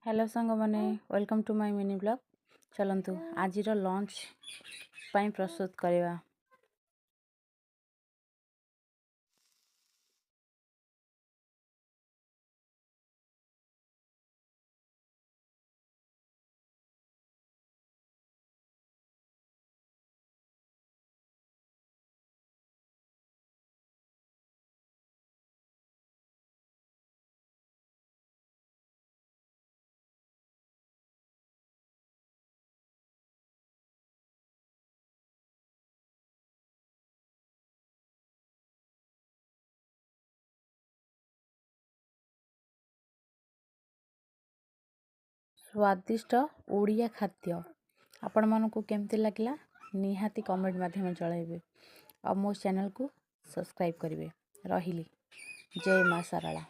Hello सांग माने welcome to my mini blog. चलंतु आज लंच पाई प्रस्तुत करवा। स्वादिष्ट ओडिया खाद्य आपण मानकु केमती लागला निहाती कमेंट माध्यम चलाइबे और मो चैनल को सब्सक्राइब करिवे। रहिली जय मां सारला।